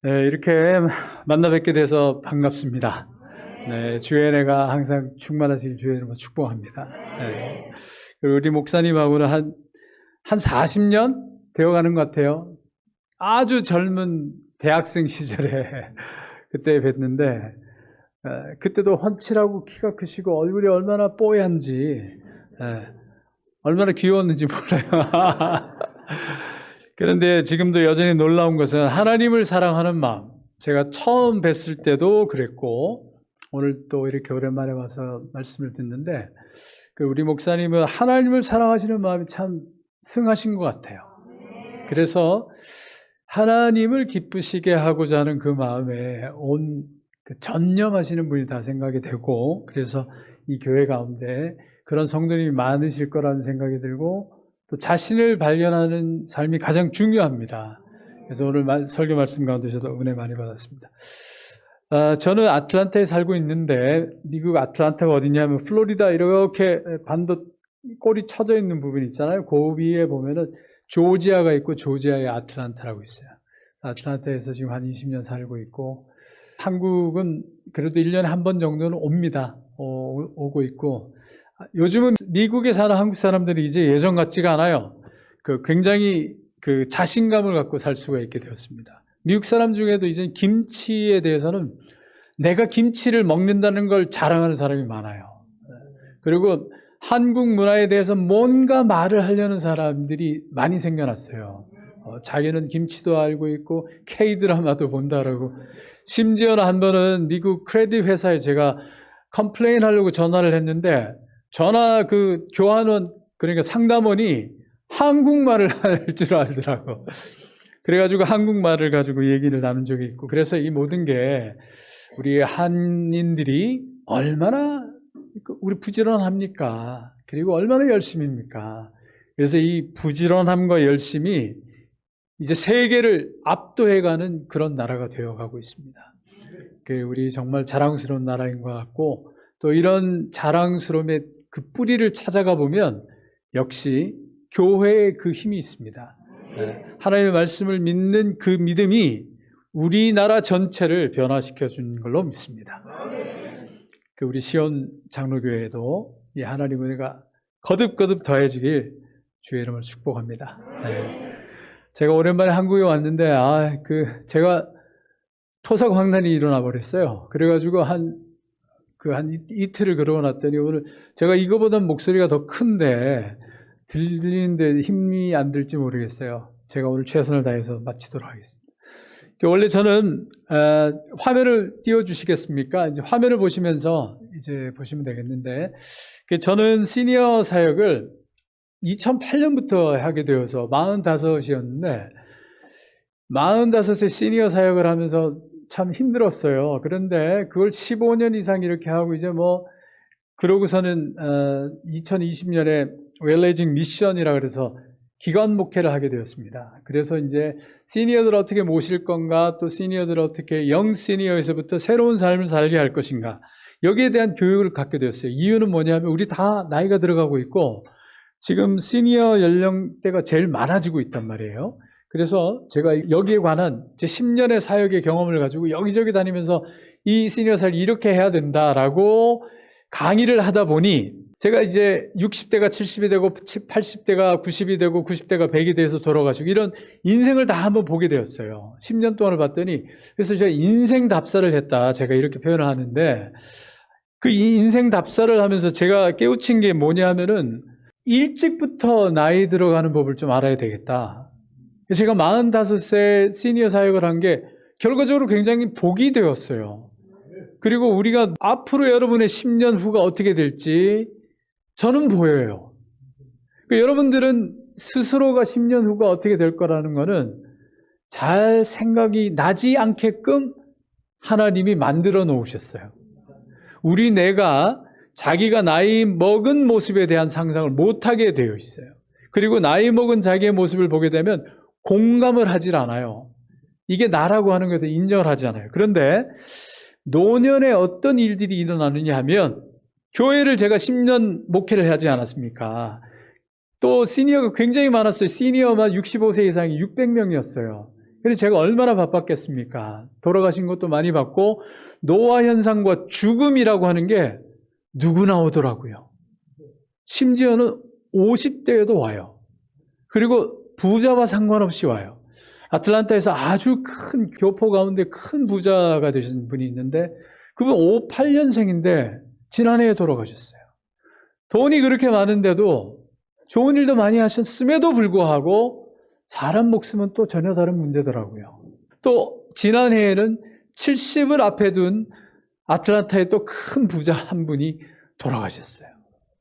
네, 이렇게 만나 뵙게 돼서 반갑습니다. 네, 주의 은혜가 항상 충만하시길 주의 이름으로 축복합니다. 네, 그리고 우리 목사님하고는 한 40년 되어가는 것 같아요. 아주 젊은 대학생 시절에 그때 뵀는데, 그때도 훤칠하고 키가 크시고 얼굴이 얼마나 뽀얀지, 얼마나 귀여웠는지 몰라요. 그런데 지금도 여전히 놀라운 것은 하나님을 사랑하는 마음. 제가 처음 뵀을 때도 그랬고 오늘 또 이렇게 오랜만에 와서 말씀을 듣는데 우리 목사님은 하나님을 사랑하시는 마음이 참 승하신 것 같아요. 그래서 하나님을 기쁘시게 하고자 하는 그 마음에 전념하시는 분이 다 생각이 되고, 그래서 이 교회 가운데 그런 성도님이 많으실 거라는 생각이 들고 또 자신을 발견하는 삶이 가장 중요합니다. 그래서 오늘 설교 말씀 가운데 저도 은혜 많이 받았습니다. 저는 아틀란타에 살고 있는데, 미국 아틀란타가 어디냐면 플로리다 이렇게 반도 골이 쳐져 있는 부분이 있잖아요. 그 위에 보면은 조지아가 있고 조지아에 아틀란타라고 있어요. 아틀란타에서 지금 한 20년 살고 있고, 한국은 그래도 1년에 한 번 정도는 옵니다. 오고 있고, 요즘은 미국에 사는 한국 사람들이 이제 예전 같지가 않아요. 굉장히 자신감을 갖고 살 수가 있게 되었습니다. 미국 사람 중에도 이제 김치에 대해서는 내가 김치를 먹는다는 걸 자랑하는 사람이 많아요. 그리고 한국 문화에 대해서 뭔가 말을 하려는 사람들이 많이 생겨났어요. 자기는 김치도 알고 있고 K-드라마도 본다라고. 심지어는 한 번은 미국 크레딧 회사에 제가 컴플레인 하려고 전화를 했는데, 전화 교환원, 그러니까 상담원이 한국말을 할 줄 알더라고. 그래가지고 한국말을 가지고 얘기를 나눈 적이 있고, 그래서 이 모든 게 우리 한인들이 얼마나 우리 부지런합니까? 그리고 얼마나 열심입니까? 그래서 이 부지런함과 열심이 이제 세계를 압도해가는 그런 나라가 되어가고 있습니다. 우리 정말 자랑스러운 나라인 것 같고, 또 이런 자랑스러움의 그 뿌리를 찾아가 보면 역시 교회의 그 힘이 있습니다. 하나님의 말씀을 믿는 그 믿음이 우리나라 전체를 변화시켜 준 걸로 믿습니다. 우리 시온 장로교회에도 이 하나님의 은혜가 거듭거듭 더해지길 주의 이름으로 축복합니다. 제가 오랜만에 한국에 왔는데 제가 토사광난이 일어나 버렸어요. 그래가지고 한 이틀을 그러고 났더니 오늘 제가 이거보다 목소리가 더 큰데 들리는데 힘이 안 들지 모르겠어요. 제가 오늘 최선을 다해서 마치도록 하겠습니다. 원래 저는 화면을 띄워주시겠습니까? 이제 화면을 보시면서 이제 보시면 되겠는데, 저는 시니어 사역을 2008년부터 하게 되어서 45이었는데 45세 시니어 사역을 하면서 참 힘들었어요. 그런데 그걸 15년 이상 이렇게 하고 이제 그러고서는 2020년에 웰레이징 미션이라 그래서 기관 목회를 하게 되었습니다. 그래서 이제 시니어들 어떻게 모실 건가, 또 시니어들 어떻게 영 시니어에서부터 새로운 삶을 살게 할 것인가, 여기에 대한 교육을 갖게 되었어요. 이유는 뭐냐면 우리 다 나이가 들어가고 있고 지금 시니어 연령대가 제일 많아지고 있단 말이에요. 그래서 제가 여기에 관한 제 10년의 사역의 경험을 가지고 여기저기 다니면서 이 시니어 사역을 이렇게 해야 된다라고 강의를 하다 보니 제가 이제 60대가 70이 되고 80대가 90이 되고 90대가 100이 돼서 돌아가시고 이런 인생을 다 한번 보게 되었어요. 10년 동안을 봤더니, 그래서 제가 인생 답사를 했다, 제가 이렇게 표현을 하는데, 이 인생 답사를 하면서 제가 깨우친 게 뭐냐 하면은 일찍부터 나이 들어가는 법을 좀 알아야 되겠다. 제가 45세 시니어 사역을 한 게 결과적으로 굉장히 복이 되었어요. 그리고 우리가 앞으로 여러분의 10년 후가 어떻게 될지 저는 보여요. 여러분들은 스스로가 10년 후가 어떻게 될 거라는 거는 잘 생각이 나지 않게끔 하나님이 만들어 놓으셨어요. 우리 뇌가 자기가 나이 먹은 모습에 대한 상상을 못하게 되어 있어요. 그리고 나이 먹은 자기의 모습을 보게 되면 공감을 하질 않아요. 이게 나라고 하는 것에 인정을 하지 않아요. 그런데 노년에 어떤 일들이 일어나느냐 하면, 교회를 제가 10년 목회를 하지 않았습니까? 또 시니어가 굉장히 많았어요. 시니어만 65세 이상이 600명이었어요. 그래서 제가 얼마나 바빴겠습니까? 돌아가신 것도 많이 봤고 노화 현상과 죽음이라고 하는 게 누구나 오더라고요. 심지어는 50대에도 와요. 그리고 부자와 상관없이 와요. 아틀란타에서 아주 큰 교포 가운데 큰 부자가 되신 분이 있는데 그분 58년생인데 지난해에 돌아가셨어요. 돈이 그렇게 많은데도 좋은 일도 많이 하셨음에도 불구하고 사람 목숨은 또 전혀 다른 문제더라고요. 또 지난해에는 70을 앞에 둔 아틀란타의 또 큰 부자 한 분이 돌아가셨어요.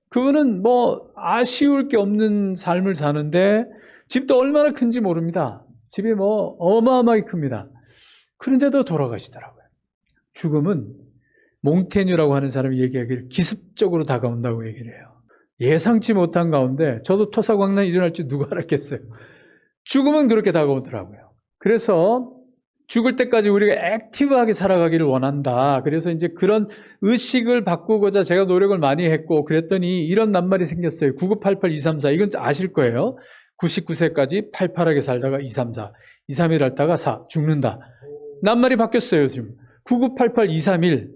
그분은 뭐 아쉬울 게 없는 삶을 사는데 집도 얼마나 큰지 모릅니다. 집이 뭐 어마어마하게 큽니다. 그런데도 돌아가시더라고요. 죽음은 몽테뉴라고 하는 사람이 얘기하기를 기습적으로 다가온다고 얘기를 해요. 예상치 못한 가운데 저도 토사광난이 일어날 줄 누가 알았겠어요. 죽음은 그렇게 다가오더라고요. 그래서 죽을 때까지 우리가 액티브하게 살아가기를 원한다. 그래서 이제 그런 의식을 바꾸고자 제가 노력을 많이 했고 그랬더니 이런 낱말이 생겼어요. 9988-234 이건 아실 거예요. 99세까지 팔팔하게 살다가 234, 231 앓다가 4 죽는다. 낱말이 바뀌었어요. 지금 9988-231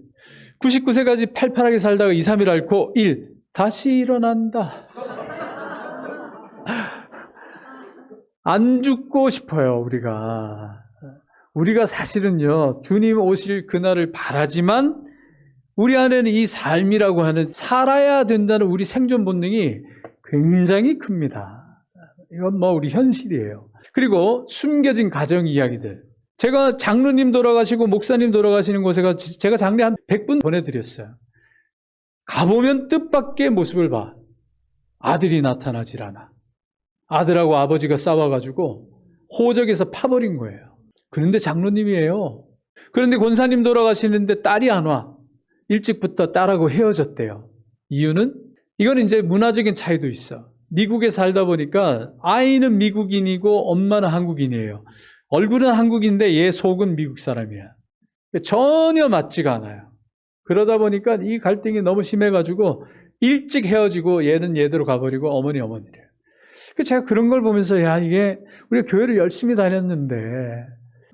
99세까지 팔팔하게 살다가 231 앓고 1 다시 일어난다. 안 죽고 싶어요. 우리가 사실은요 주님 오실 그날을 바라지만 우리 안에는 이 삶이라고 하는 살아야 된다는 우리 생존 본능이 굉장히 큽니다. 이건 뭐 우리 현실이에요. 그리고 숨겨진 가정 이야기들. 제가 장로님 돌아가시고 목사님 돌아가시는 곳에 제가 장례 한 100분 보내드렸어요. 가보면 뜻밖의 모습을 봐. 아들이 나타나질 않아. 아들하고 아버지가 싸워가지고 호적에서 파버린 거예요. 그런데 장로님이에요. 그런데 권사님 돌아가시는데 딸이 안 와. 일찍부터 딸하고 헤어졌대요. 이유는? 이건 이제 문화적인 차이도 있어. 미국에 살다 보니까 아이는 미국인이고 엄마는 한국인이에요. 얼굴은 한국인데 얘 속은 미국 사람이야. 전혀 맞지가 않아요. 그러다 보니까 이 갈등이 너무 심해가지고 일찍 헤어지고 얘는 얘대로 가버리고 어머니 어머니래요. 제가 그런 걸 보면서 야 이게 우리가 교회를 열심히 다녔는데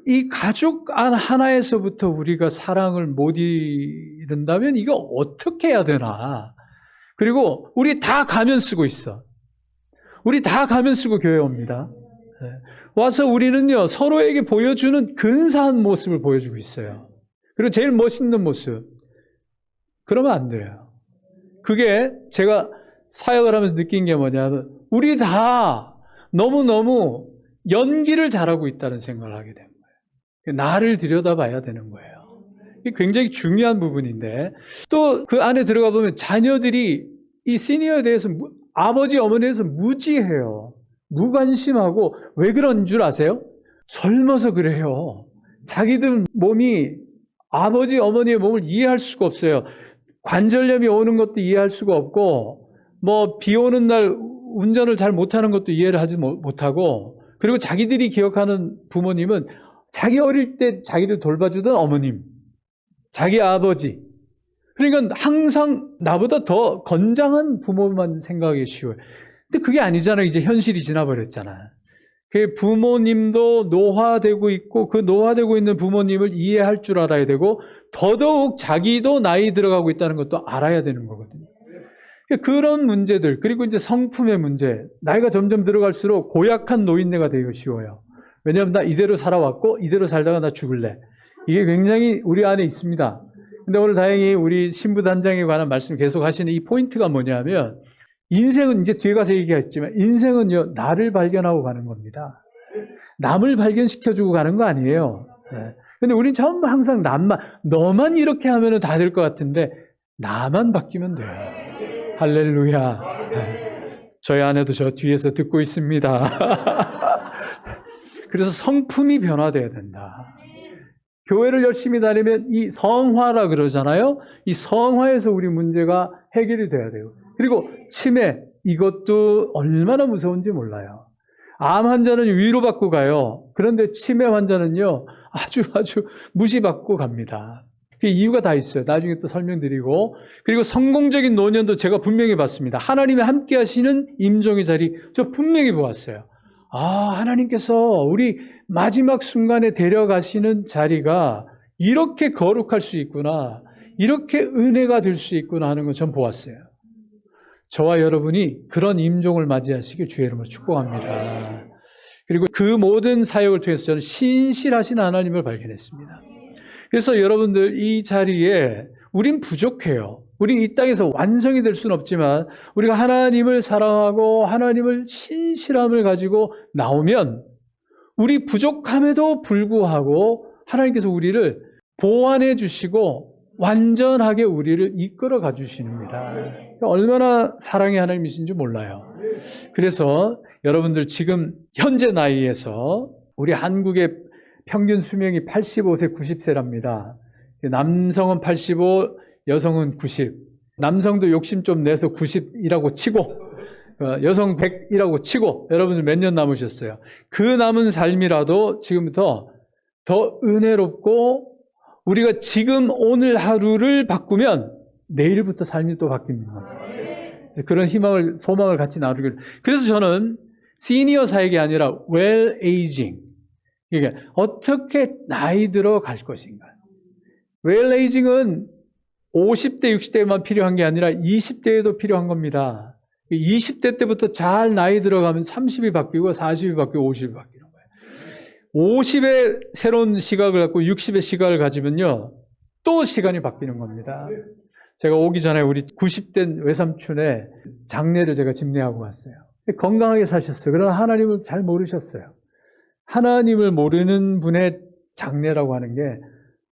이 가족 하나에서부터 우리가 사랑을 못 이룬다면 이거 어떻게 해야 되나. 그리고 우리 다 가면 쓰고 있어. 우리 다 가면 쓰고 교회 옵니다. 와서 우리는요 서로에게 보여주는 근사한 모습을 보여주고 있어요. 그리고 제일 멋있는 모습. 그러면 안 돼요. 그게 제가 사역을 하면서 느낀 게 뭐냐면 우리 다 너무너무 연기를 잘하고 있다는 생각을 하게 된 거예요. 나를 들여다봐야 되는 거예요. 이게 굉장히 중요한 부분인데 또 그 안에 들어가 보면 자녀들이 이 시니어에 대해서 아버지 어머니에 대해서 무지해요. 무관심하고 왜 그런 줄 아세요? 젊어서 그래요. 자기들 몸이 아버지 어머니의 몸을 이해할 수가 없어요. 관절염이 오는 것도 이해할 수가 없고 뭐 비 오는 날 운전을 잘 못하는 것도 이해를 하지 못하고 그리고 자기들이 기억하는 부모님은 자기 어릴 때 자기를 돌봐주던 어머님, 자기 아버지. 그러니까 항상 나보다 더 건장한 부모만 생각하기 쉬워요. 근데 그게 아니잖아요. 이제 현실이 지나버렸잖아. 그 부모님도 노화되고 있고 그 노화되고 있는 부모님을 이해할 줄 알아야 되고 더더욱 자기도 나이 들어가고 있다는 것도 알아야 되는 거거든요. 그런 문제들 그리고 이제 성품의 문제 나이가 점점 들어갈수록 고약한 노인네가 되기가 쉬워요. 왜냐하면 나 이대로 살아왔고 이대로 살다가 나 죽을래. 이게 굉장히 우리 안에 있습니다. 근데 오늘 다행히 우리 신부단장에 관한 말씀 계속 하시는 이 포인트가 뭐냐면 인생은 이제 뒤에 가서 얘기했지만 인생은요 나를 발견하고 가는 겁니다. 남을 발견시켜주고 가는 거 아니에요. 근데 우린 전부 항상 너만 이렇게 하면 다 될 것 같은데 나만 바뀌면 돼요. 할렐루야. 저희 아내도 저 뒤에서 듣고 있습니다. 그래서 성품이 변화돼야 된다. 교회를 열심히 다니면 이 성화라 그러잖아요. 이 성화에서 우리 문제가 해결이 돼야 돼요. 그리고 치매 이것도 얼마나 무서운지 몰라요. 암 환자는 위로받고 가요. 그런데 치매 환자는요 아주 무시받고 갑니다. 그 이유가 다 있어요. 나중에 또 설명드리고 그리고 성공적인 노년도 제가 분명히 봤습니다. 하나님이 함께 하시는 임종의 자리 저 분명히 보았어요. 하나님께서 우리 마지막 순간에 데려가시는 자리가 이렇게 거룩할 수 있구나, 이렇게 은혜가 될 수 있구나 하는 걸 전 보았어요. 저와 여러분이 그런 임종을 맞이하시길 주의 이름으로 축복합니다. 그리고 그 모든 사역을 통해서 저는 신실하신 하나님을 발견했습니다. 그래서 여러분들 이 자리에 우린 부족해요. 우린 이 땅에서 완성이 될 수는 없지만 우리가 하나님을 사랑하고 하나님을 신실함을 가지고 나오면 우리 부족함에도 불구하고 하나님께서 우리를 보완해 주시고 완전하게 우리를 이끌어 가주십니다. 얼마나 사랑의 하나님이신지 몰라요. 그래서 여러분들 지금 현재 나이에서 우리 한국의 평균 수명이 85세, 90세랍니다. 남성은 85, 여성은 90. 남성도 욕심 좀 내서 90이라고 치고 여성 100이라고 치고 여러분들 몇 년 남으셨어요. 그 남은 삶이라도 지금부터 더 은혜롭고 우리가 지금 오늘 하루를 바꾸면 내일부터 삶이 또 바뀝니다. 그런 희망을, 소망을 같이 나누길. 그래서 저는 시니어 사역이 아니라 well aging. 그러니까 어떻게 나이 들어 갈 것인가. well aging은 50대, 60대에만 필요한 게 아니라 20대에도 필요한 겁니다. 20대 때부터 잘 나이 들어가면 30이 바뀌고 40이 바뀌고 50이 바뀌는 거예요. 50의 새로운 시각을 갖고 60의 시각을 가지면요, 또 시간이 바뀌는 겁니다. 제가 오기 전에 우리 90대 외삼촌의 장례를 제가 집례하고 왔어요. 건강하게 사셨어요. 그러나 하나님을 잘 모르셨어요. 하나님을 모르는 분의 장례라고 하는 게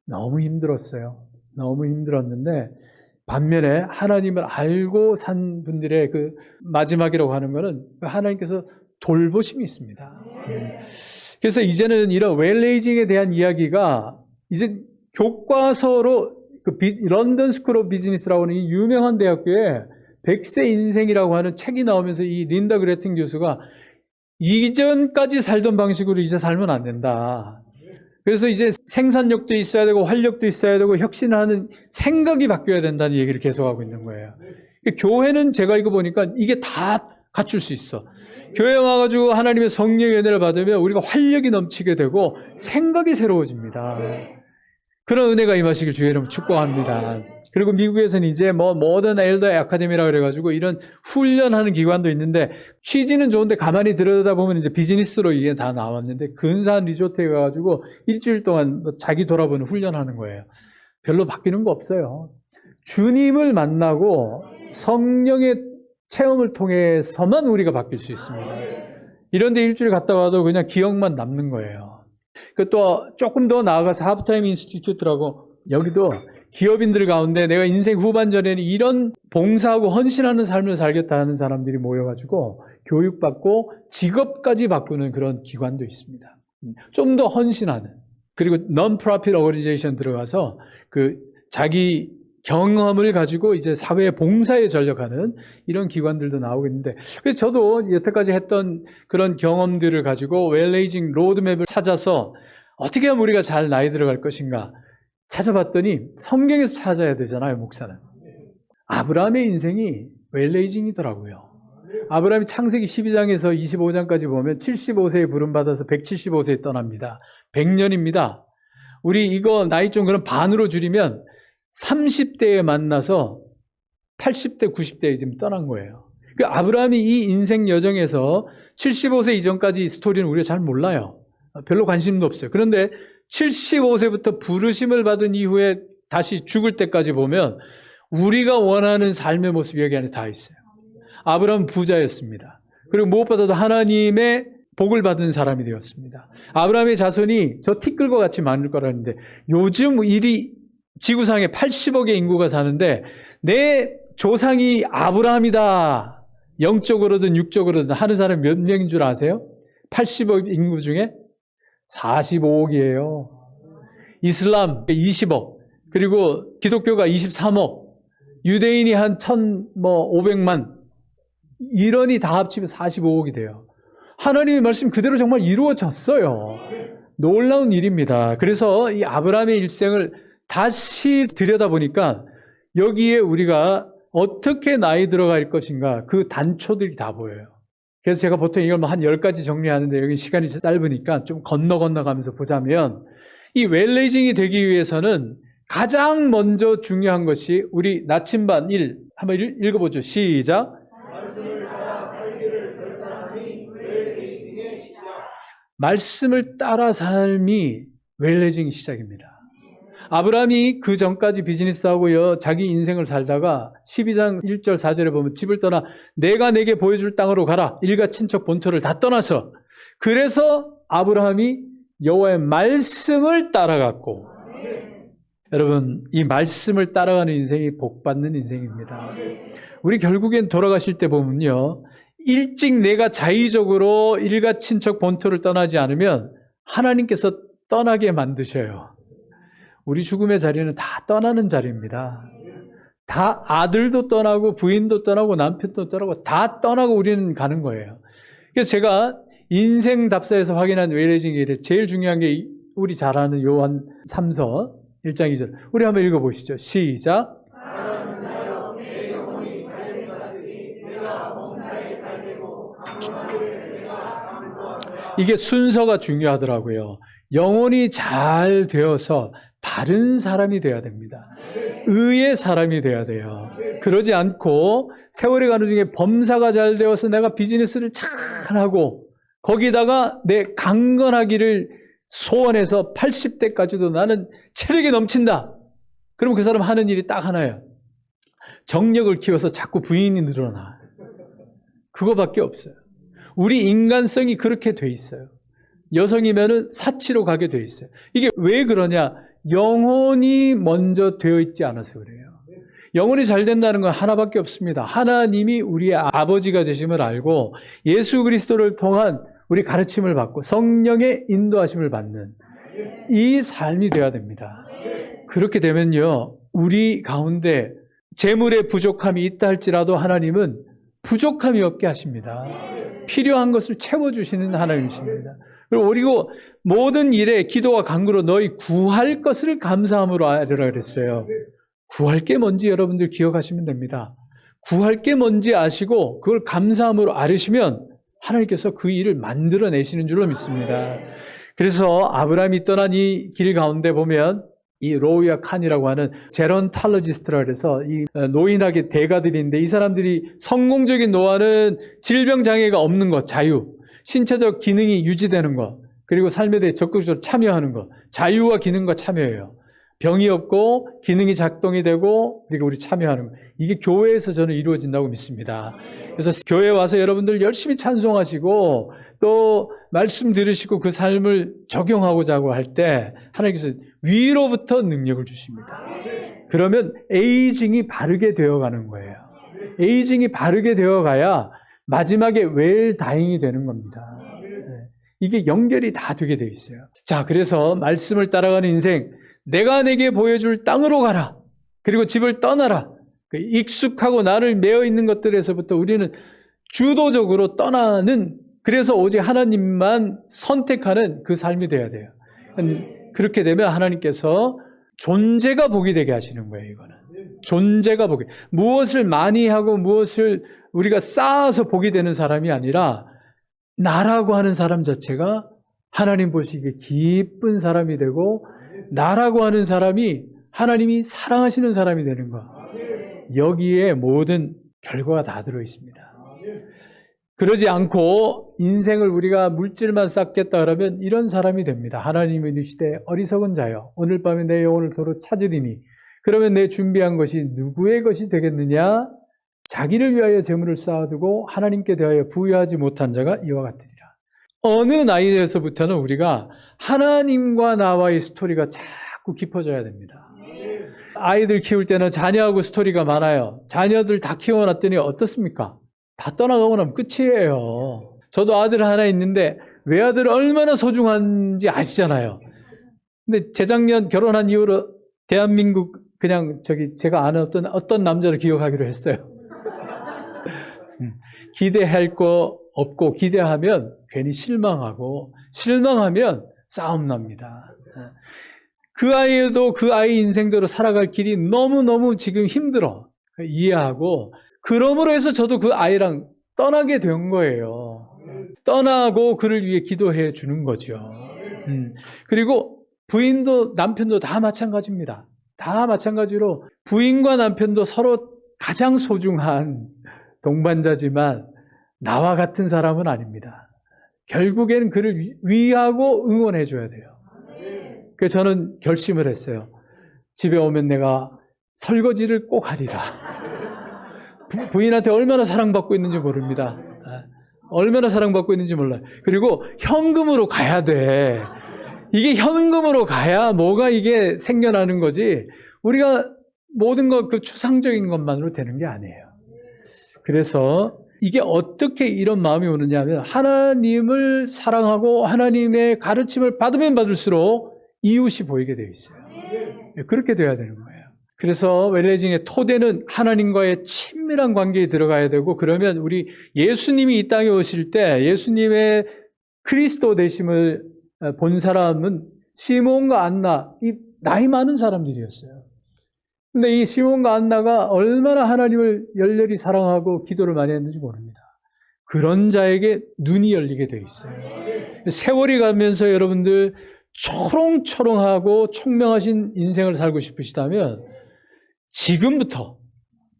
너무 힘들었어요. 너무 힘들었는데 반면에 하나님을 알고 산 분들의 그 마지막이라고 하는 거는 하나님께서 돌보심이 있습니다. 그래서 이제는 이런 웰레이징에 대한 이야기가 이제 교과서로 런던 스쿨 오브 비즈니스라고 하는 이 유명한 대학교에 100세 인생이라고 하는 책이 나오면서 이 린다 그레팅 교수가 이전까지 살던 방식으로 이제 살면 안 된다. 그래서 이제 생산력도 있어야 되고 활력도 있어야 되고 혁신하는 생각이 바뀌어야 된다는 얘기를 계속하고 있는 거예요. 교회는 제가 이거 보니까 이게 다 갖출 수 있어. 교회 와가지고 하나님의 성령의 은혜를 받으면 우리가 활력이 넘치게 되고 생각이 새로워집니다. 그런 은혜가 임하시길 주의 이름으로 축복합니다. 그리고 미국에서는 이제 모던 엘더 아카데미라 그래가지고 이런 훈련하는 기관도 있는데 취지는 좋은데 가만히 들여다보면 이제 비즈니스로 이게 다 나왔는데 근사한 리조트에 가가지고 일주일 동안 자기 돌아보는 훈련하는 거예요. 별로 바뀌는 거 없어요. 주님을 만나고 성령의 체험을 통해서만 우리가 바뀔 수 있습니다. 이런데 일주일 갔다 와도 그냥 기억만 남는 거예요. 또 조금 더 나아가서 하프타임 인스티튜트라고 여기도 기업인들 가운데 내가 인생 후반전에는 이런 봉사하고 헌신하는 삶을 살겠다 하는 사람들이 모여가지고 교육받고 직업까지 바꾸는 그런 기관도 있습니다. 좀 더 헌신하는. 그리고 non-profit organization 들어가서 그 자기 경험을 가지고 이제 사회 봉사에 전력하는 이런 기관들도 나오고 있는데, 그래서 저도 여태까지 했던 그런 경험들을 가지고 웰레이징 로드맵을 찾아서 어떻게 하면 우리가 잘 나이 들어갈 것인가 찾아봤더니 성경에서 찾아야 되잖아요, 목사는. 아브라함의 인생이 웰레이징이더라고요. 아브라함이 창세기 12장에서 25장까지 보면 75세에 부름받아서 175세에 떠납니다. 100년입니다. 우리 이거 나이 좀 그럼 반으로 줄이면 30대에 만나서 80대, 90대에 지금 떠난 거예요. 아브라함이 이 인생 여정에서 75세 이전까지 스토리는 우리가 잘 몰라요. 별로 관심도 없어요. 그런데 75세부터 부르심을 받은 이후에 다시 죽을 때까지 보면 우리가 원하는 삶의 모습이 여기 안에 다 있어요. 아브라함은 부자였습니다. 그리고 무엇보다도 하나님의 복을 받은 사람이 되었습니다. 아브라함의 자손이 저 티끌과 같이 많을 거라는데 요즘 지구상에 80억의 인구가 사는데 내 조상이 아브라함이다. 영적으로든 육적으로든 하는 사람이 몇 명인 줄 아세요? 80억 인구 중에 45억이에요. 이슬람 20억, 그리고 기독교가 23억, 유대인이 한 1,500만, 이런이 다 합치면 45억이 돼요. 하나님의 말씀 그대로 정말 이루어졌어요. 놀라운 일입니다. 그래서 이 아브라함의 일생을 다시 들여다보니까 여기에 우리가 어떻게 나이 들어갈 것인가 그 단초들이 다 보여요. 그래서 제가 보통 이걸 한 10가지 정리하는데 여기 시간이 짧으니까 좀 건너가면서 보자면 이 웰레이징이 되기 위해서는 가장 먼저 중요한 것이 우리 나침반 1 한번 읽어보죠. 시작. 말씀을 따라 삶이 웰레이징 시작입니다. 아브라함이 그 전까지 비즈니스하고요, 자기 인생을 살다가 12장 1절 4절에 보면 집을 떠나 내가 내게 보여줄 땅으로 가라. 일가 친척 본토를 다 떠나서, 그래서 아브라함이 여호와의 말씀을 따라갔고, 여러분 이 말씀을 따라가는 인생이 복받는 인생입니다. 우리 결국엔 돌아가실 때 보면요, 일찍 내가 자의적으로 일가 친척 본토를 떠나지 않으면 하나님께서 떠나게 만드셔요. 우리 죽음의 자리는 다 떠나는 자리입니다. 다 아들도 떠나고 부인도 떠나고 남편도 떠나고 다 떠나고 우리는 가는 거예요. 그래서 제가 인생 답사에서 확인한 웰레이징이 제일 중요한 게 우리 잘 아는 요한 3서 1장 2절. 우리 한번 읽어보시죠. 시작. 이게 순서가 중요하더라고요. 영혼이 잘 되어서 바른 사람이 되어야 됩니다. 의의 사람이 되어야 돼요. 그러지 않고 세월이 가는 중에 범사가 잘 되어서 내가 비즈니스를 잘하고 거기다가 내 강건하기를 소원해서 80대까지도 나는 체력이 넘친다. 그러면 그 사람 하는 일이 딱 하나예요. 정력을 키워서 자꾸 부인이 늘어나. 그거밖에 없어요. 우리 인간성이 그렇게 돼 있어요. 여성이면은 사치로 가게 돼 있어요. 이게 왜 그러냐? 영혼이 먼저 되어 있지 않아서 그래요. 영혼이 잘 된다는 건 하나밖에 없습니다. 하나님이 우리의 아버지가 되심을 알고 예수 그리스도를 통한 우리 가르침을 받고 성령의 인도하심을 받는 이 삶이 되어야 됩니다. 그렇게 되면요, 우리 가운데 재물의 부족함이 있다 할지라도 하나님은 부족함이 없게 하십니다. 필요한 것을 채워주시는 하나님이십니다. 그리고 모든 일에 기도와 간구로 너희 구할 것을 감사함으로 하리라 그랬어요. 구할 게 뭔지 여러분들 기억하시면 됩니다. 구할 게 뭔지 아시고 그걸 감사함으로 아르시면 하나님께서 그 일을 만들어내시는 줄로 믿습니다. 그래서 아브라함이 떠난 이 길 가운데 보면 이 로우야 칸이라고 하는 제론탈러지스트라 그래서 이 노인학의 대가들인데, 이 사람들이 성공적인 노화는 질병장애가 없는 것, 자유, 신체적 기능이 유지되는 것, 그리고 삶에 대해 적극적으로 참여하는 것, 자유와 기능과 참여예요. 병이 없고 기능이 작동이 되고 그리고 우리 참여하는 것, 이게 교회에서 저는 이루어진다고 믿습니다. 그래서 교회에 와서 여러분들 열심히 찬송하시고 또 말씀 들으시고 그 삶을 적용하고자 하고 할 때 하나님께서 위로부터 능력을 주십니다. 그러면 에이징이 바르게 되어가는 거예요. 에이징이 바르게 되어가야 마지막에 웰다잉이 되는 겁니다. 이게 연결이 다 되게 되어 있어요. 자, 그래서 말씀을 따라가는 인생, 내가 내게 보여줄 땅으로 가라. 그리고 집을 떠나라. 익숙하고 나를 매어 있는 것들에서부터 우리는 주도적으로 떠나는, 그래서 오직 하나님만 선택하는 그 삶이 되어야 돼요. 그렇게 되면 하나님께서 존재가 복이 되게 하시는 거예요. 이거는 존재가 복이, 무엇을 많이 하고 무엇을 우리가 쌓아서 복이 되는 사람이 아니라 나라고 하는 사람 자체가 하나님 보시기에 기쁜 사람이 되고, 나라고 하는 사람이 하나님이 사랑하시는 사람이 되는 것, 여기에 모든 결과가 다 들어있습니다. 그러지 않고 인생을 우리가 물질만 쌓겠다 그러면 이런 사람이 됩니다. 하나님이 이르시되 어리석은 자여, 오늘 밤에 내 영혼을 도로 찾으리니 그러면 내 준비한 것이 누구의 것이 되겠느냐? 자기를 위하여 재물을 쌓아두고 하나님께 대하여 부여하지 못한 자가 이와 같으리라. 어느 나이에서부터는 우리가 하나님과 나와의 스토리가 자꾸 깊어져야 됩니다. 아이들 키울 때는 자녀하고 스토리가 많아요. 자녀들 다 키워놨더니 어떻습니까? 다 떠나가고 나면 끝이에요. 저도 아들 하나 있는데 외아들 얼마나 소중한지 아시잖아요. 근데 재작년 결혼한 이후로 대한민국 그냥 제가 아는 어떤 남자를 기억하기로 했어요. 기대할 거 없고 기대하면 괜히 실망하고, 실망하면 싸움 납니다. 그 아이도 그 아이 인생대로 살아갈 길이 너무너무 지금 힘들어. 이해하고, 그러므로 해서 저도 그 아이랑 떠나게 된 거예요. 떠나고 그를 위해 기도해 주는 거죠. 그리고 부인도 남편도 다 마찬가지입니다. 다 마찬가지로 부인과 남편도 서로 가장 소중한 동반자지만 나와 같은 사람은 아닙니다. 결국에는 그를 위하고 응원해 줘야 돼요. 그래서 저는 결심을 했어요. 집에 오면 내가 설거지를 꼭 하리라. 부인한테 얼마나 사랑받고 있는지 모릅니다. 얼마나 사랑받고 있는지 몰라요. 그리고 현금으로 가야 돼. 이게 현금으로 가야 뭐가 이게 생겨나는 거지. 우리가 모든 것 그 추상적인 것만으로 되는 게 아니에요. 그래서 이게 어떻게 이런 마음이 오느냐 하면 하나님을 사랑하고 하나님의 가르침을 받으면 받을수록 이웃이 보이게 되어 있어요. 그렇게 돼야 되는 거예요. 그래서 웰레징의 토대는 하나님과의 친밀한 관계에 들어가야 되고, 그러면 우리 예수님이 이 땅에 오실 때 예수님의 그리스도 되심을 본 사람은 시몬과 안나, 이 나이 많은 사람들이었어요. 근데 이 시몬과 안나가 얼마나 하나님을 열렬히 사랑하고 기도를 많이 했는지 모릅니다. 그런 자에게 눈이 열리게 돼 있어요. 세월이 가면서 여러분들 초롱초롱하고 총명하신 인생을 살고 싶으시다면 지금부터,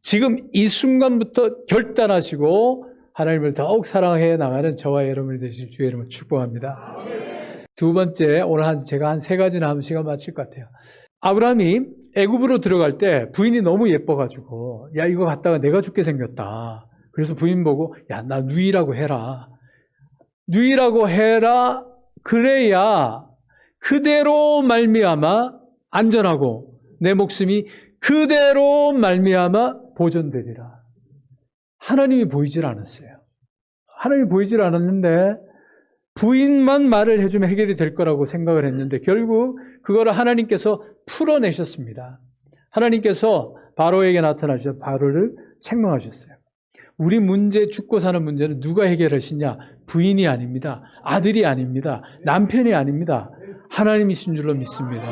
지금 이 순간부터 결단하시고 하나님을 더욱 사랑해 나가는 저와 여러분이 되실 주의 이름을 축복합니다. 두 번째, 오늘 제가 한 3가지나 하면 시간 마칠 것 같아요. 아브라함이 애굽으로 들어갈 때 부인이 너무 예뻐가지고, 야, 이거 갖다가 내가 죽게 생겼다. 그래서 부인 보고, 야, 나 누이라고 해라. 누이라고 해라. 그래야 그대로 말미암아 안전하고 내 목숨이 그대로 말미암아 보존되리라. 하나님이 보이질 않았어요. 하나님이 보이질 않았는데 부인만 말을 해주면 해결이 될 거라고 생각을 했는데 결국 그거를 하나님께서 풀어내셨습니다. 하나님께서 바로에게 나타나셔서 바로를 책망하셨어요. 우리 문제, 죽고 사는 문제는 누가 해결하시냐? 부인이 아닙니다. 아들이 아닙니다. 남편이 아닙니다. 하나님이신 줄로 믿습니다.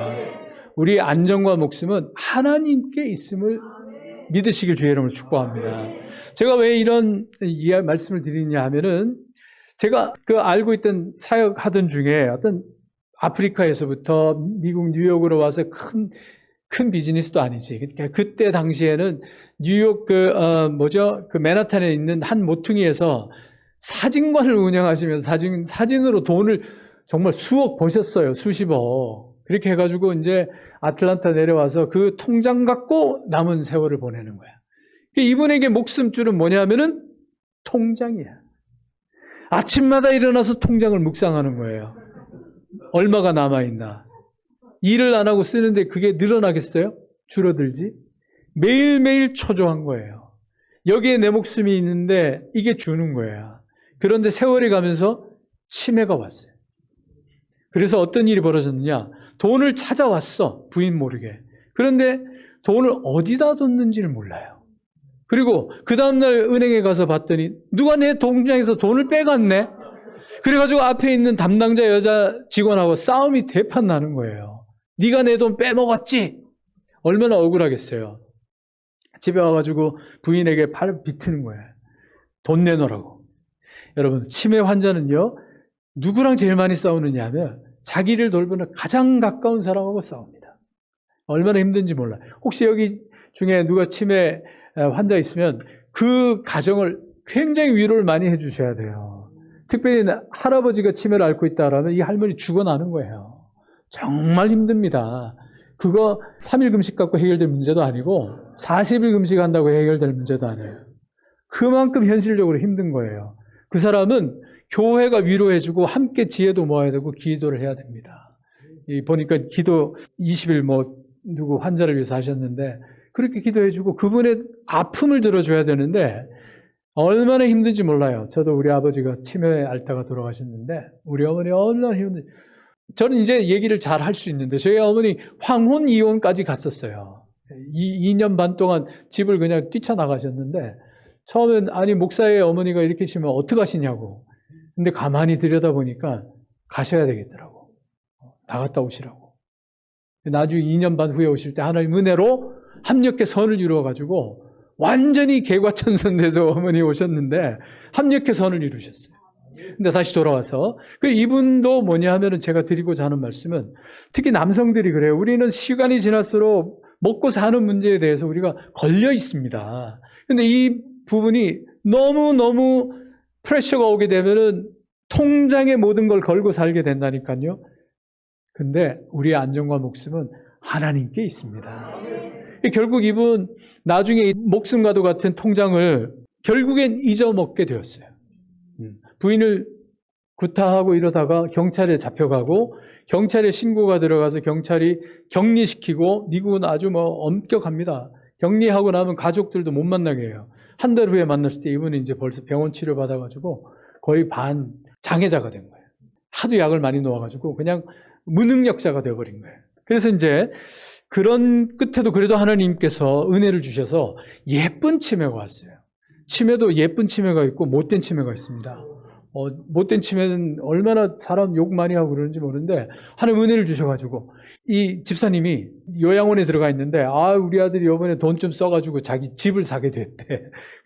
우리의 안전과 목숨은 하나님께 있음을 믿으시길 주의 이름으로 축복합니다. 제가 왜 이런 말씀을 드리냐 하면은 제가 알고 있던 사역하던 중에 어떤 아프리카에서부터 미국 뉴욕으로 와서 큰 비즈니스도 아니지. 그러니까 그때 당시에는 뉴욕 맨하탄에 있는 한 모퉁이에서 사진관을 운영하시면서 사진으로 돈을 정말 수억 버셨어요. 수십억. 그렇게 해가지고 이제 아틀란타 내려와서 그 통장 갖고 남은 세월을 보내는 거야. 이분에게 목숨줄은 뭐냐면은 통장이야. 아침마다 일어나서 통장을 묵상하는 거예요. 얼마가 남아있나. 일을 안 하고 쓰는데 그게 늘어나겠어요? 줄어들지? 매일매일 초조한 거예요. 여기에 내 목숨이 있는데 이게 주는 거야. 그런데 세월이 가면서 치매가 왔어요. 그래서 어떤 일이 벌어졌느냐. 돈을 찾아왔어. 부인 모르게. 그런데 돈을 어디다 뒀는지를 몰라요. 그리고 그 다음날 은행에 가서 봤더니 누가 내 통장에서 돈을 빼갔네? 그래가지고 앞에 있는 담당자 여자 직원하고 싸움이 대판 나는 거예요. 네가 내 돈 빼먹었지? 얼마나 억울하겠어요. 집에 와가지고 부인에게 팔을 비트는 거예요. 돈 내놓으라고. 여러분, 치매 환자는요, 누구랑 제일 많이 싸우느냐 하면 자기를 돌보는 가장 가까운 사람하고 싸웁니다. 얼마나 힘든지 몰라요. 혹시 여기 중에 누가 치매 환자 있으면 그 가정을 굉장히 위로를 많이 해주셔야 돼요. 특별히 할아버지가 치매를 앓고 있다라면 이 할머니 죽어나는 거예요. 정말 힘듭니다. 그거 3일 금식 갖고 해결될 문제도 아니고 40일 금식한다고 해결될 문제도 아니에요. 그만큼 현실적으로 힘든 거예요. 그 사람은 교회가 위로해주고 함께 지혜도 모아야 되고 기도를 해야 됩니다. 보니까 기도 20일 누구 환자를 위해서 하셨는데 그렇게 기도해주고 그분의 아픔을 들어줘야 되는데 얼마나 힘든지 몰라요. 저도 우리 아버지가 치매에 앓다가 돌아가셨는데 우리 어머니 얼마나 힘든지. 저는 이제 얘기를 잘 할 수 있는데 저희 어머니 황혼 이혼까지 갔었어요. 2년 반 동안 집을 그냥 뛰쳐나가셨는데 처음엔 아니 목사의 어머니가 이렇게 하시면 어떡하시냐고. 근데 가만히 들여다보니까 가셔야 되겠더라고. 나갔다 오시라고. 나중에 2년 반 후에 오실 때 하나님 은혜로 합력해 선을 이루어가지고 완전히 개과천선돼서 어머니 오셨는데 합력해서 선을 이루셨어요. 근데 다시 돌아와서 이분도 뭐냐 하면은 제가 드리고자 하는 말씀은 특히 남성들이 그래요. 우리는 시간이 지날수록 먹고 사는 문제에 대해서 우리가 걸려 있습니다. 근데 이 부분이 너무 프레셔가 오게 되면은 통장에 모든 걸 걸고 살게 된다니까요. 근데 우리의 안정과 목숨은 하나님께 있습니다. 결국 이분 나중에 목숨과도 같은 통장을 결국엔 잊어먹게 되었어요. 부인을 구타하고 이러다가 경찰에 잡혀가고 경찰에 신고가 들어가서 경찰이 격리시키고 미국은 아주 엄격합니다. 격리하고 나면 가족들도 못 만나게 해요. 한 달 후에 만났을 때 이분은 이제 벌써 병원 치료 받아가지고 거의 반 장애자가 된 거예요. 하도 약을 많이 놓아가지고 그냥 무능력자가 되어버린 거예요. 그래서 이제 그런 끝에도 그래도 하나님께서 은혜를 주셔서 예쁜 치매가 왔어요. 치매도 예쁜 치매가 있고 못된 치매가 있습니다. 못된 치매는 얼마나 사람 욕 많이 하고 그러는지 모르는데 하나님 은혜를 주셔가지고 이 집사님이 요양원에 들어가 있는데 우리 아들이 이번에 돈 좀 써가지고 자기 집을 사게 됐대.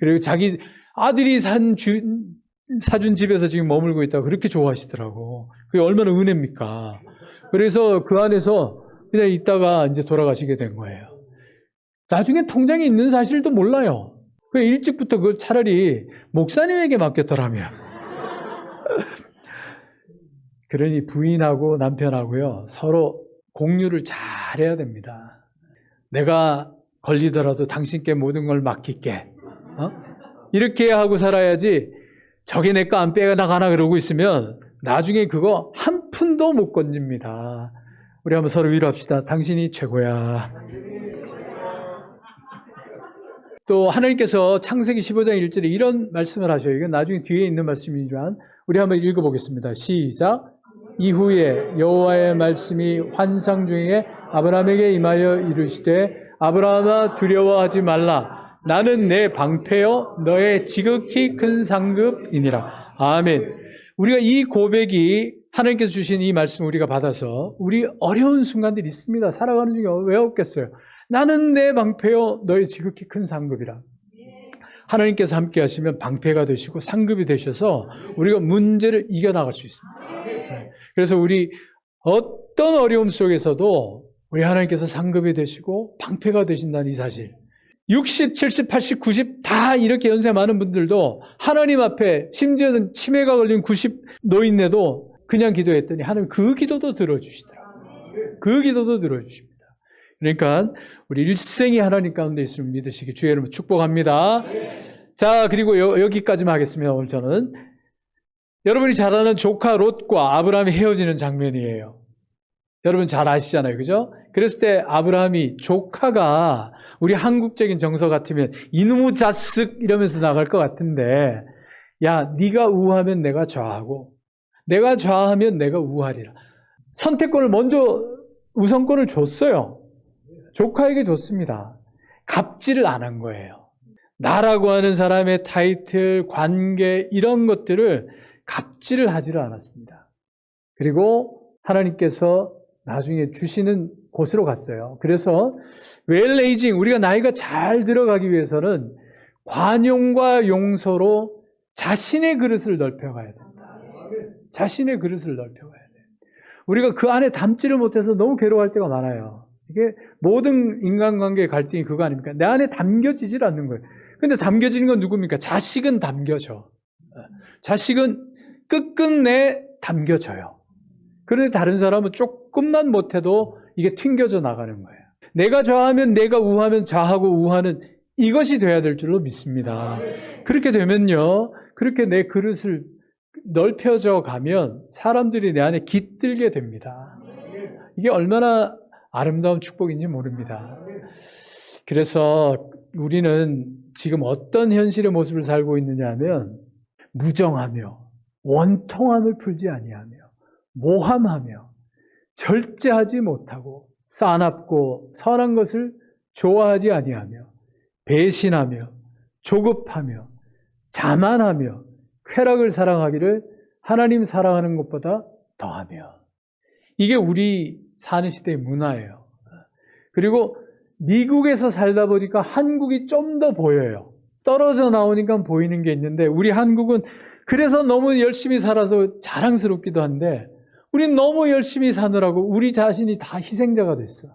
그리고 자기 아들이 사준 집에서 지금 머물고 있다고 그렇게 좋아하시더라고. 그게 얼마나 은혜입니까? 그래서 그 안에서 그냥 있다가 이제 돌아가시게 된 거예요. 나중에 통장에 있는 사실도 몰라요. 그 일찍부터 그 차라리 목사님에게 맡겼더라면. 그러니 부인하고 남편하고요 서로 공유를 잘 해야 됩니다. 내가 걸리더라도 당신께 모든 걸 맡길게. 이렇게 하고 살아야지 저게 내 거 안 빼나가나 그러고 있으면 나중에 그거 한 푼도 못 건집니다. 우리 한번 서로 위로합시다. 당신이 최고야. 또 하나님께서 창세기 15장 1절에 이런 말씀을 하셔요. 이건 나중에 뒤에 있는 말씀이지만 우리 한번 읽어보겠습니다. 시작. 이후에 여호와의 말씀이 환상 중에 아브라함에게 임하여 이르시되 아브라함아 두려워하지 말라. 나는 내 방패요 너의 지극히 큰 상급이니라. 아멘. 우리가 이 고백이 하나님께서 주신 이 말씀을 우리가 받아서 우리 어려운 순간들이 있습니다. 살아가는 중에 왜 없겠어요. 나는 내 방패요 너의 지극히 큰 상급이라. 하나님께서 함께 하시면 방패가 되시고 상급이 되셔서 우리가 문제를 이겨나갈 수 있습니다. 그래서 우리 어떤 어려움 속에서도 우리 하나님께서 상급이 되시고 방패가 되신다는 이 사실. 60, 70, 80, 90 다 이렇게 연세 많은 분들도 하나님 앞에 심지어는 치매가 걸린 90 노인네도 그냥 기도했더니 하나님 그 기도도 들어주시더라고요. 그 기도도 들어주십니다. 그러니까 우리 일생이 하나님 가운데 있음을 믿으시기 주의 이름으로 축복합니다. 자, 그리고 여기까지만 하겠습니다. 오늘 저는 여러분이 잘 아는 조카 롯과 아브라함이 헤어지는 장면이에요. 여러분 잘 아시잖아요. 그죠? 그랬을 때 아브라함이 조카가 우리 한국적인 정서 같으면 이놈의 자식 이러면서 나갈 것 같은데 야 네가 우하면 내가 좌하고 내가 좌하면 내가 우하리라. 선택권을 먼저 우선권을 줬어요. 조카에게 줬습니다. 갑질을 안 한 거예요. 나라고 하는 사람의 타이틀, 관계 이런 것들을 갑질을 하지를 않았습니다. 그리고 하나님께서 나중에 주시는 곳으로 갔어요. 그래서 웰레이징 우리가 나이가 잘 들어가기 위해서는 관용과 용서로 자신의 그릇을 넓혀가야 된다. 자신의 그릇을 넓혀가야 돼요. 우리가 그 안에 담지를 못해서 너무 괴로워할 때가 많아요. 이게 모든 인간관계의 갈등이 그거 아닙니까? 내 안에 담겨지질 않는 거예요. 근데 담겨지는 건 누굽니까? 자식은 담겨져. 자식은 끝끝내 담겨져요. 그런데 다른 사람은 조금만 못해도 이게 튕겨져 나가는 거예요. 내가 좌하면 내가 우하면 좌하고 우하는 이것이 돼야 될 줄로 믿습니다. 그렇게 되면요. 그렇게 내 그릇을 넓혀져 가면 사람들이 내 안에 깃들게 됩니다. 이게 얼마나 아름다운 축복인지 모릅니다. 그래서 우리는 지금 어떤 현실의 모습을 살고 있느냐 하면 무정하며 원통함을 풀지 아니하며 모함하며 절제하지 못하고 싸납고 선한 것을 좋아하지 아니하며 배신하며 조급하며 자만하며 쾌락을 사랑하기를 하나님 사랑하는 것보다 더하며 이게 우리 사는 시대의 문화예요. 그리고 미국에서 살다 보니까 한국이 좀 더 보여요. 떨어져 나오니까 보이는 게 있는데 우리 한국은 그래서 너무 열심히 살아서 자랑스럽기도 한데 우린 너무 열심히 사느라고 우리 자신이 다 희생자가 됐어.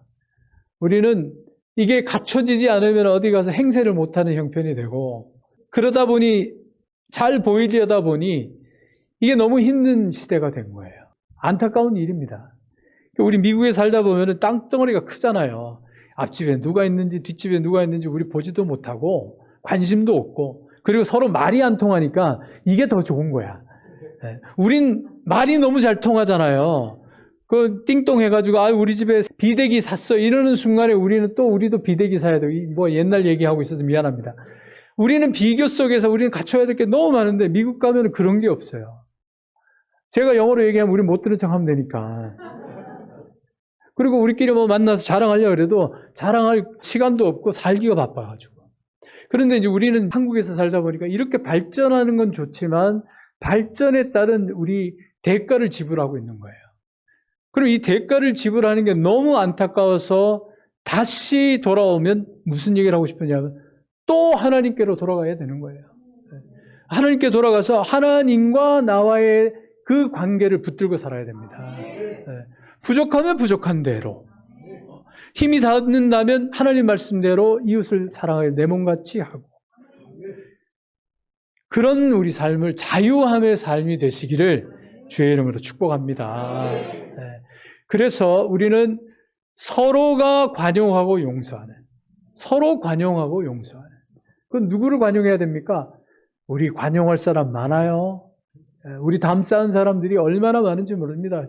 우리는 이게 갖춰지지 않으면 어디 가서 행세를 못하는 형편이 되고 그러다 보니 잘 보이려다 보니 이게 너무 힘든 시대가 된 거예요. 안타까운 일입니다. 우리 미국에 살다 보면 땅덩어리가 크잖아요. 앞집에 누가 있는지 뒷집에 누가 있는지 우리 보지도 못하고 관심도 없고 그리고 서로 말이 안 통하니까 이게 더 좋은 거야. 우린 말이 너무 잘 통하잖아요. 그 띵동 해가지고 우리 집에 비대기 샀어 이러는 순간에 우리도 비대기 사야 돼. 뭐 옛날 얘기하고 있어서 미안합니다. 우리는 비교 속에서 우리는 갖춰야 될 게 너무 많은데 미국 가면 그런 게 없어요. 제가 영어로 얘기하면 우리 못 들은 척 하면 되니까. 그리고 우리끼리 뭐 만나서 자랑하려고 해도 자랑할 시간도 없고 살기가 바빠가지고. 그런데 이제 우리는 한국에서 살다 보니까 이렇게 발전하는 건 좋지만 발전에 따른 우리 대가를 지불하고 있는 거예요. 그리고 이 대가를 지불하는 게 너무 안타까워서 다시 돌아오면 무슨 얘기를 하고 싶으냐면 또 하나님께로 돌아가야 되는 거예요. 하나님께 돌아가서 하나님과 나와의 그 관계를 붙들고 살아야 됩니다. 부족하면 부족한 대로, 힘이 닿는다면 하나님 말씀대로 이웃을 사랑하여 내 몸같이 하고 그런 우리 삶을 자유함의 삶이 되시기를 주의 이름으로 축복합니다. 그래서 우리는 서로가 관용하고 용서하는, 서로 관용하고 용서하는. 그건 누구를 관용해야 됩니까? 우리 관용할 사람 많아요. 우리 담쌓은 사람들이 얼마나 많은지 모릅니다.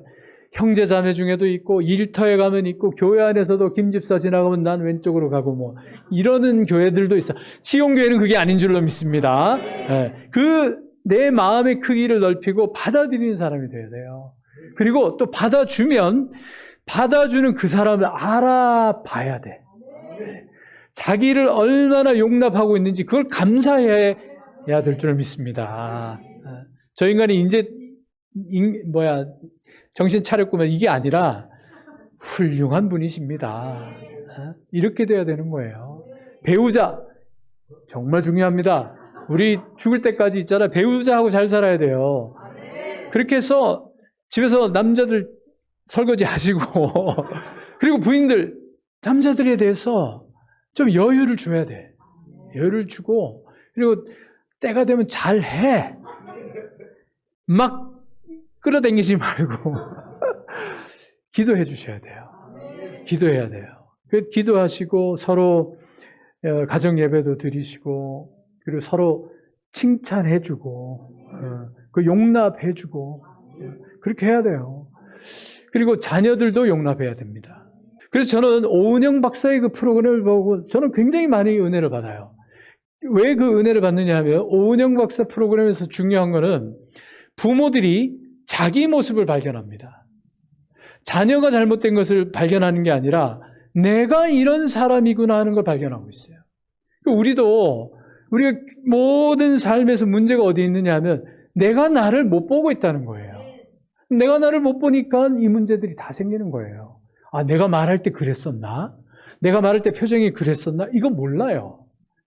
형제 자매 중에도 있고 일터에 가면 있고 교회 안에서도 김집사 지나가면 난 왼쪽으로 가고 뭐 이러는 교회들도 있어. 시온교회는 그게 아닌 줄로 믿습니다. 그 내 마음의 크기를 넓히고 받아들이는 사람이 돼야 돼요. 그리고 또 받아주면 받아주는 그 사람을 알아봐야 돼. 자기를 얼마나 용납하고 있는지 그걸 감사해야 될 줄 믿습니다. 저 인간이 이제 정신 차렸구만 이게 아니라 훌륭한 분이십니다. 이렇게 돼야 되는 거예요. 배우자 정말 중요합니다. 우리 죽을 때까지 있잖아. 배우자하고 잘 살아야 돼요. 그렇게 해서 집에서 남자들 설거지 하시고 그리고 부인들 남자들에 대해서 좀 여유를 줘야 돼. 여유를 주고 그리고 때가 되면 잘해. 막 끌어당기지 말고 기도해 주셔야 돼요. 기도해야 돼요. 기도하시고 서로 가정 예배도 드리시고 그리고 서로 칭찬해 주고 그 용납해 주고 그렇게 해야 돼요. 그리고 자녀들도 용납해야 됩니다. 그래서 저는 오은영 박사의 그 프로그램을 보고 저는 굉장히 많이 은혜를 받아요. 왜 그 은혜를 받느냐 하면 오은영 박사 프로그램에서 중요한 거는 부모들이 자기 모습을 발견합니다. 자녀가 잘못된 것을 발견하는 게 아니라 내가 이런 사람이구나 하는 걸 발견하고 있어요. 우리가 모든 삶에서 문제가 어디 있느냐 하면 내가 나를 못 보고 있다는 거예요. 내가 나를 못 보니까 이 문제들이 다 생기는 거예요. 내가 말할 때 그랬었나? 내가 말할 때 표정이 그랬었나? 이거 몰라요.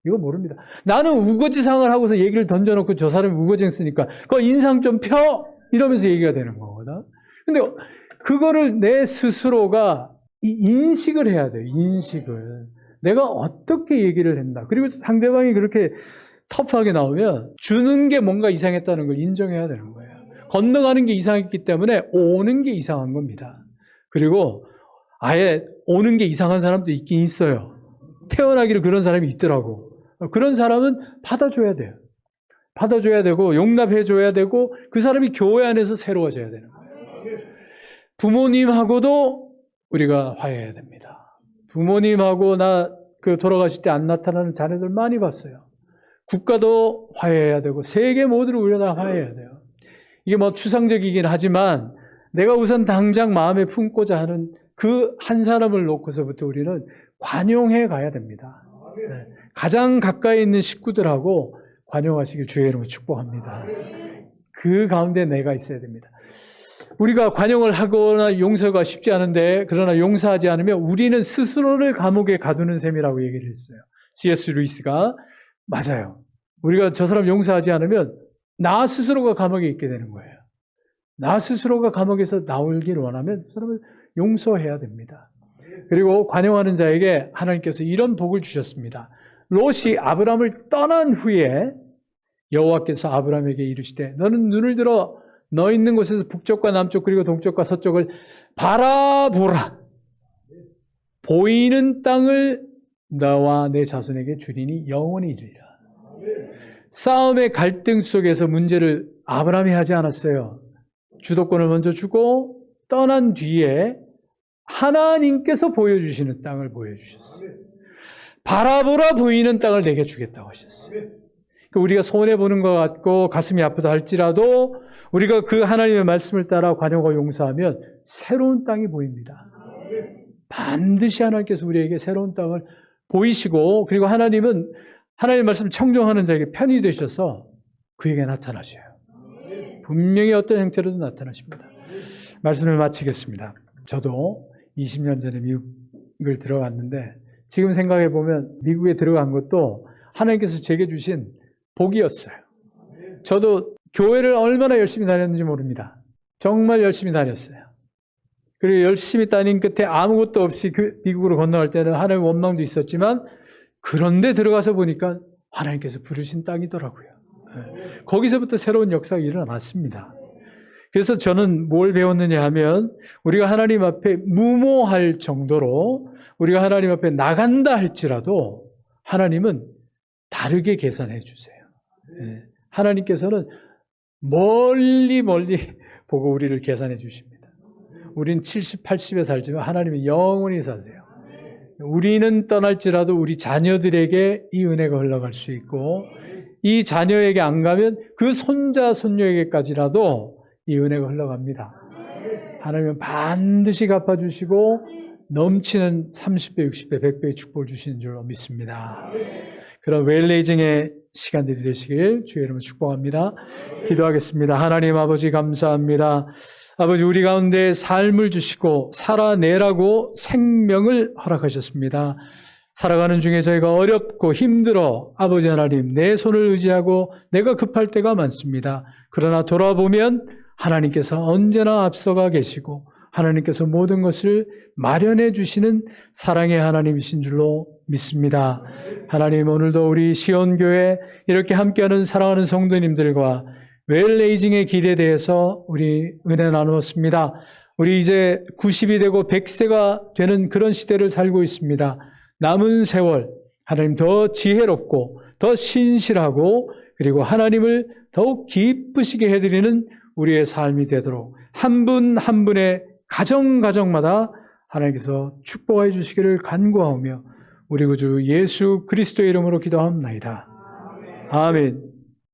이거 모릅니다. 나는 우거지상을 하고서 얘기를 던져놓고 저 사람이 우거지 쓰니까 그거 인상 좀 펴! 이러면서 얘기가 되는 거거든. 근데 그거를 내 스스로가 인식을 해야 돼요. 인식을. 내가 어떻게 얘기를 했나. 그리고 상대방이 그렇게 터프하게 나오면 주는 게 뭔가 이상했다는 걸 인정해야 되는 거예요. 건너가는 게 이상했기 때문에 오는 게 이상한 겁니다. 그리고 아예 오는 게 이상한 사람도 있긴 있어요. 태어나기를 그런 사람이 있더라고. 그런 사람은 받아줘야 돼요. 받아줘야 되고 용납해줘야 되고 그 사람이 교회 안에서 새로워져야 되는 거예요. 부모님하고도 우리가 화해해야 됩니다. 부모님하고 돌아가실 때 안 나타나는 자녀들 많이 봤어요. 국가도 화해해야 되고 세계 모두를 우리가 다 화해해야 돼요. 이게 뭐 추상적이긴 하지만 내가 우선 당장 마음에 품고자 하는 그 한 사람을 놓고서부터 우리는 관용해 가야 됩니다. 가장 가까이 있는 식구들하고 관용하시길 주의 이름으로 축복합니다. 그 가운데 내가 있어야 됩니다. 우리가 관용을 하거나 용서가 쉽지 않은데 그러나 용서하지 않으면 우리는 스스로를 감옥에 가두는 셈이라고 얘기를 했어요. C.S. 루이스가 맞아요. 우리가 저 사람 용서하지 않으면 나 스스로가 감옥에 있게 되는 거예요. 나 스스로가 감옥에서 나오길 원하면 그 사람을 용서해야 됩니다. 그리고 관용하는 자에게 하나님께서 이런 복을 주셨습니다. 롯이 아브람을 떠난 후에 여호와께서 아브람에게 이르시되 너는 눈을 들어 너 있는 곳에서 북쪽과 남쪽 그리고 동쪽과 서쪽을 바라보라. 보이는 땅을 너와 내 자손에게 주리니 영원히 이르리라. 싸움의 갈등 속에서 문제를 아브람이 하지 않았어요. 주도권을 먼저 주고 떠난 뒤에 하나님께서 보여주시는 땅을 보여주셨어요. 바라보라 보이는 땅을 내게 주겠다고 하셨어요. 우리가 손해보는 것 같고 가슴이 아프다 할지라도 우리가 그 하나님의 말씀을 따라 관용하고 용서하면 새로운 땅이 보입니다. 반드시 하나님께서 우리에게 새로운 땅을 보이시고 그리고 하나님은 하나님의 말씀을 청종하는 자에게 편히 되셔서 그에게 나타나셔요. 분명히 어떤 형태로도 나타나십니다. 말씀을 마치겠습니다. 저도 20년 전에 미국을 들어갔는데 지금 생각해 보면 미국에 들어간 것도 하나님께서 제게 주신 복이었어요. 저도 교회를 얼마나 열심히 다녔는지 모릅니다. 정말 열심히 다녔어요. 그리고 열심히 다닌 끝에 아무것도 없이 미국으로 건너갈 때는 하나님의 원망도 있었지만 그런데 들어가서 보니까 하나님께서 부르신 땅이더라고요. 거기서부터 새로운 역사가 일어났습니다. 그래서 저는 뭘 배웠느냐 하면 우리가 하나님 앞에 무모할 정도로 우리가 하나님 앞에 나간다 할지라도 하나님은 다르게 계산해 주세요. 하나님께서는 멀리 보고 우리를 계산해 주십니다. 우린 70, 80에 살지만 하나님은 영원히 사세요. 우리는 떠날지라도 우리 자녀들에게 이 은혜가 흘러갈 수 있고 이 자녀에게 안 가면 그 손자, 손녀에게까지라도 이 은혜가 흘러갑니다. 하나님은 반드시 갚아주시고 넘치는 30배, 60배, 100배의 축복을 주시는 줄로 믿습니다. 그런 웰레이징의 시간들이 되시길 주의 이름으로 축복합니다. 기도하겠습니다. 하나님 아버지 감사합니다. 아버지 우리 가운데 삶을 주시고 살아내라고 생명을 허락하셨습니다. 살아가는 중에 저희가 어렵고 힘들어 아버지 하나님 내 손을 의지하고 내가 급할 때가 많습니다. 그러나 돌아보면 하나님께서 언제나 앞서가 계시고 하나님께서 모든 것을 마련해 주시는 사랑의 하나님이신 줄로 믿습니다. 하나님 오늘도 우리 시온교회 이렇게 함께하는 사랑하는 성도님들과 웰레이징의 길에 대해서 우리 은혜 나누었습니다. 우리 이제 90이 되고 100세가 되는 그런 시대를 살고 있습니다. 남은 세월 하나님 더 지혜롭고 더 신실하고 그리고 하나님을 더욱 기쁘시게 해드리는 우리의 삶이 되도록 한 분 한 분의 가정마다 하나님께서 축복해 주시기를 간구하오며 우리 구주 예수 그리스도의 이름으로 기도합니다. 아멘.